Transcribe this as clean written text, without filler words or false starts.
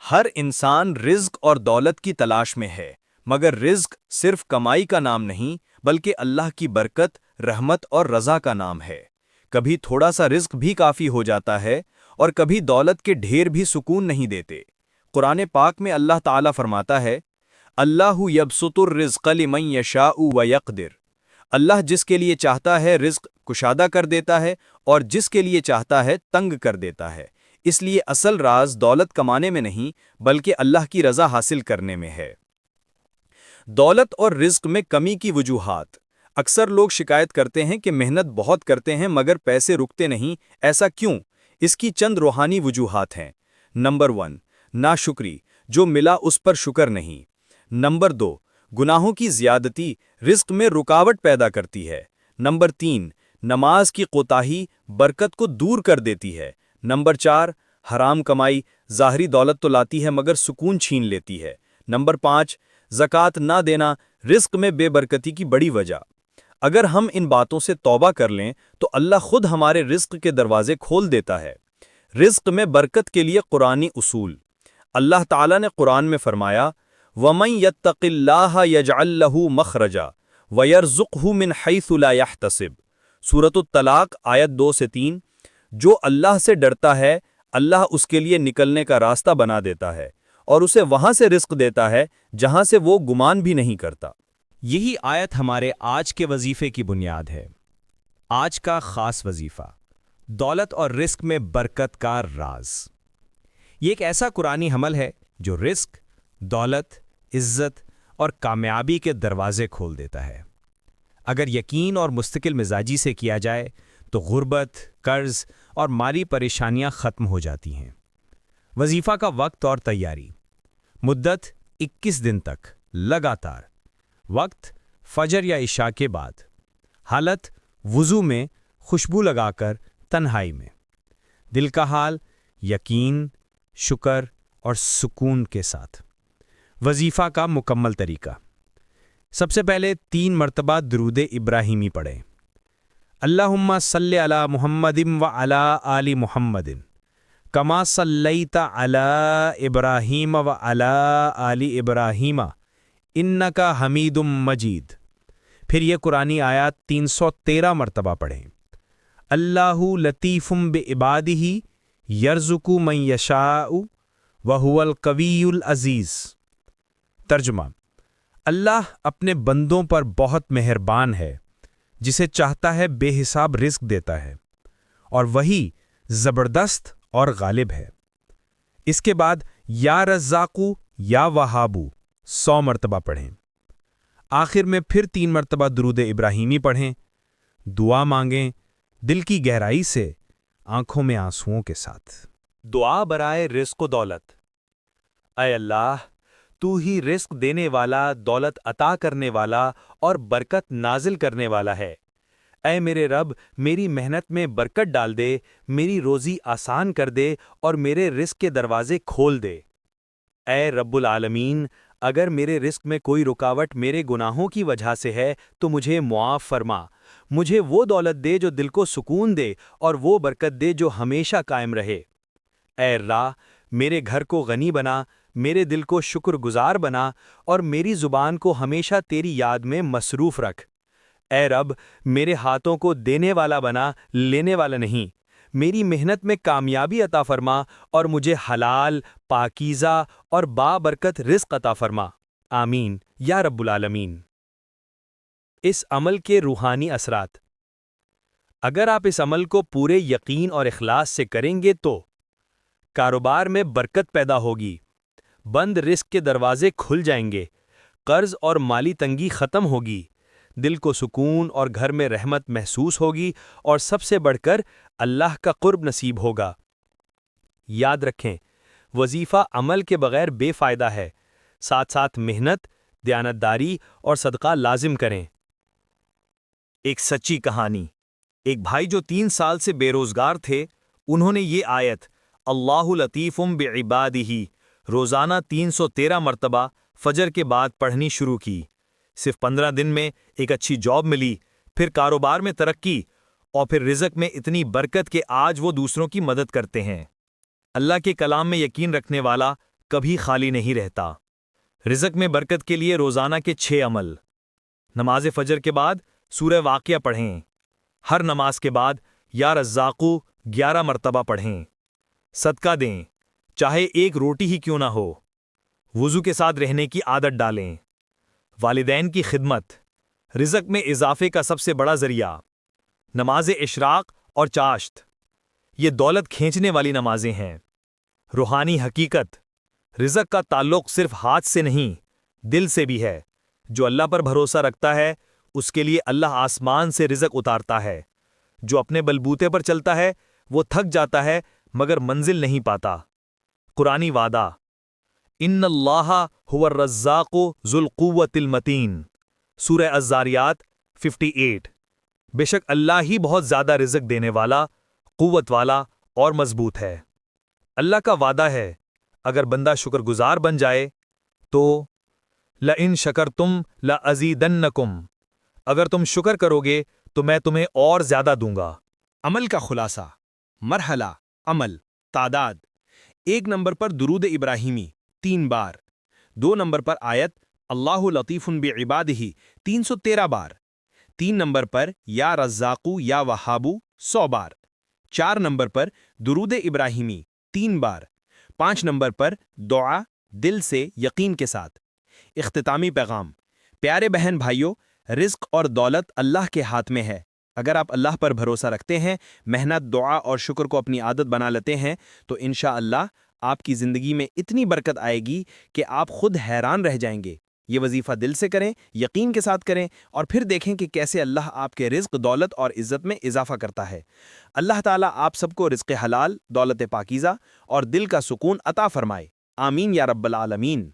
ہر انسان رزق اور دولت کی تلاش میں ہے، مگر رزق صرف کمائی کا نام نہیں بلکہ اللہ کی برکت، رحمت اور رضا کا نام ہے۔ کبھی تھوڑا سا رزق بھی کافی ہو جاتا ہے اور کبھی دولت کے ڈھیر بھی سکون نہیں دیتے۔ قرآن پاک میں اللہ تعالیٰ فرماتا ہے، اللہ یبسط الرزق لمن یشاء ویقدر۔ اللہ جس کے لیے چاہتا ہے رزق کشادہ کر دیتا ہے اور جس کے لیے چاہتا ہے تنگ کر دیتا ہے۔ اس لیے اصل راز دولت کمانے میں نہیں بلکہ اللہ کی رضا حاصل کرنے میں ہے۔ دولت اور رزق میں کمی کی وجوہات۔ اکثر لوگ شکایت کرتے ہیں کہ محنت بہت کرتے ہیں مگر پیسے رکتے نہیں، ایسا کیوں؟ اس کی چند روحانی وجوہات ہیں۔ نمبر 1، ناشکری، جو ملا اس پر شکر نہیں۔ نمبر 2، گناہوں کی زیادتی رزق میں رکاوٹ پیدا کرتی ہے۔ نمبر 3، نماز کی کوتاہی برکت کو دور کر دیتی ہے۔ نمبر 4، حرام کمائی ظاہری دولت تو لاتی ہے مگر سکون چھین لیتی ہے۔ نمبر 5، زکوٰۃ نہ دینا رزق میں بے برکتی کی بڑی وجہ۔ اگر ہم ان باتوں سے توبہ کر لیں تو اللہ خود ہمارے رزق کے دروازے کھول دیتا ہے۔ رزق میں برکت کے لیے قرآنی اصول۔ اللہ تعالیٰ نے قرآن میں فرمایا، وَمَن يَتَّقِ اللَّهَ يَجْعَل لَّهُ مَخْرَجًا وَيَرْزُقْهُ مِنْ حَيْثُ لَا يَحْتَسِبُ۔ سورۃ الطلاق آیت 2 سے 3۔ جو اللہ سے ڈرتا ہے اللہ اس کے لیے نکلنے کا راستہ بنا دیتا ہے اور اسے وہاں سے رزق دیتا ہے جہاں سے وہ گمان بھی نہیں کرتا۔ یہی آیت ہمارے آج کے وظیفے کی بنیاد ہے۔ آج کا خاص وظیفہ، دولت اور رزق میں برکت کا راز۔ یہ ایک ایسا قرآنی عمل ہے جو رزق، دولت، عزت اور کامیابی کے دروازے کھول دیتا ہے۔ اگر یقین اور مستقل مزاجی سے کیا جائے تو غربت، قرض اور مالی پریشانیاں ختم ہو جاتی ہیں۔ وظیفہ کا وقت اور تیاری۔ مدت 21 دن تک لگاتار۔ وقت فجر یا عشاء کے بعد۔ حالت وضو میں خوشبو لگا کر تنہائی میں۔ دل کا حال یقین، شکر اور سکون کے ساتھ۔ وظیفہ کا مکمل طریقہ۔ سب سے پہلے 3 مرتبہ درود ابراہیمی پڑھیں۔ اللہم صلی علی محمد و علی آل محمد کما صلیت علی ابراہیم و علی آل ابراہیم انک حمید مجید۔ پھر یہ قرآنی آیات 313 مرتبہ پڑھیں۔ اللہ لطیف بعبادہ یرزق من یشاء وہو القوی العزیز۔ ترجمہ: اللہ اپنے بندوں پر بہت مہربان ہے، جسے چاہتا ہے بے حساب رزق دیتا ہے، اور وہی زبردست اور غالب ہے۔ اس کے بعد یا رزاقو یا وہابو 100 مرتبہ پڑھیں۔ آخر میں پھر 3 مرتبہ درود ابراہیمی پڑھیں، دعا مانگیں، دل کی گہرائی سے، آنکھوں میں آنسوؤں کے ساتھ۔ دعا برائے رزق و دولت۔ اے اللہ، تو ہی رزق دینے والا، دولت عطا کرنے والا اور برکت نازل کرنے والا ہے۔ اے میرے رب، میری محنت میں برکت ڈال دے، میری روزی آسان کر دے اور میرے رزق کے دروازے کھول دے۔ اے رب العالمین، اگر میرے رزق میں کوئی رکاوٹ میرے گناہوں کی وجہ سے ہے تو مجھے معاف فرما۔ مجھے وہ دولت دے جو دل کو سکون دے اور وہ برکت دے جو ہمیشہ قائم رہے۔ اے اللہ، میرے گھر کو غنی بنا، میرے دل کو شکر گزار بنا اور میری زبان کو ہمیشہ تیری یاد میں مصروف رکھ۔ اے رب، میرے ہاتھوں کو دینے والا بنا، لینے والا نہیں۔ میری محنت میں کامیابی عطا فرما اور مجھے حلال، پاکیزہ اور بابرکت رزق عطا فرما۔ آمین یا رب العالمین۔ اس عمل کے روحانی اثرات۔ اگر آپ اس عمل کو پورے یقین اور اخلاص سے کریں گے تو کاروبار میں برکت پیدا ہوگی، بند رزق کے دروازے کھل جائیں گے، قرض اور مالی تنگی ختم ہوگی، دل کو سکون اور گھر میں رحمت محسوس ہوگی اور سب سے بڑھ کر اللہ کا قرب نصیب ہوگا۔ یاد رکھیں، وظیفہ عمل کے بغیر بے فائدہ ہے، ساتھ ساتھ محنت، دیانتداری اور صدقہ لازم کریں۔ ایک سچی کہانی۔ ایک بھائی جو 3 سال سے بے روزگار تھے، انہوں نے یہ آیت اللہ لطیف بعبادہ روزانہ 313 مرتبہ فجر کے بعد پڑھنی شروع کی۔ صرف 15 دن میں ایک اچھی جاب ملی، پھر کاروبار میں ترقی اور پھر رزق میں اتنی برکت کہ آج وہ دوسروں کی مدد کرتے ہیں۔ اللہ کے کلام میں یقین رکھنے والا کبھی خالی نہیں رہتا۔ رزق میں برکت کے لیے روزانہ کے 6 عمل۔ نماز فجر کے بعد سورہ واقعہ پڑھیں۔ ہر نماز کے بعد یا رزاقو 11 مرتبہ پڑھیں۔ صدقہ دیں، چاہے ایک روٹی ہی کیوں نہ ہو۔ وضو کے ساتھ رہنے کی عادت ڈالیں۔ والدین کی خدمت رزق میں اضافے کا سب سے بڑا ذریعہ۔ نماز اشراق اور چاشت، یہ دولت کھینچنے والی نمازیں ہیں۔ روحانی حقیقت، رزق کا تعلق صرف ہاتھ سے نہیں، دل سے بھی ہے۔ جو اللہ پر بھروسہ رکھتا ہے اس کے لیے اللہ آسمان سے رزق اتارتا ہے۔ جو اپنے بلبوتے پر چلتا ہے وہ تھک جاتا ہے مگر منزل نہیں پاتا۔ قرآنی وعدہ، ان اللہ هو الرزاق ذو القوۃ المتین، سورہ الذاریات 58۔ بے شک اللہ ہی بہت زیادہ رزق دینے والا، قوت والا اور مضبوط ہے۔ اللہ کا وعدہ ہے اگر بندہ شکر گزار بن جائے تو لَإِن شَكَرْتُمْ لَأَزِيدَنَّكُمْ، اگر تم شکر کرو گے تو میں تمہیں اور زیادہ دوں گا۔ عمل کا خلاصہ، مرحلہ، عمل، تعداد: 1 نمبر پر درود ابراہیمی 3 بار، 2 نمبر پر آیت اللہ لطیف بعبادہ 313 بار، 3 نمبر پر یا رزاقو یا وہابو 100 بار، 4 نمبر پر درود ابراہیمی 3 بار، 5 نمبر پر دعا دل سے یقین کے ساتھ۔ اختتامی پیغام: پیارے بہن بھائیوں، رزق اور دولت اللہ کے ہاتھ میں ہے۔ اگر آپ اللہ پر بھروسہ رکھتے ہیں، محنت، دعا اور شکر کو اپنی عادت بنا لیتے ہیں تو انشاءاللہ آپ کی زندگی میں اتنی برکت آئے گی کہ آپ خود حیران رہ جائیں گے۔ یہ وظیفہ دل سے کریں، یقین کے ساتھ کریں اور پھر دیکھیں کہ کیسے اللہ آپ کے رزق، دولت اور عزت میں اضافہ کرتا ہے۔ اللہ تعالیٰ آپ سب کو رزق حلال، دولت پاکیزہ اور دل کا سکون عطا فرمائے۔ آمین یا رب العالمین۔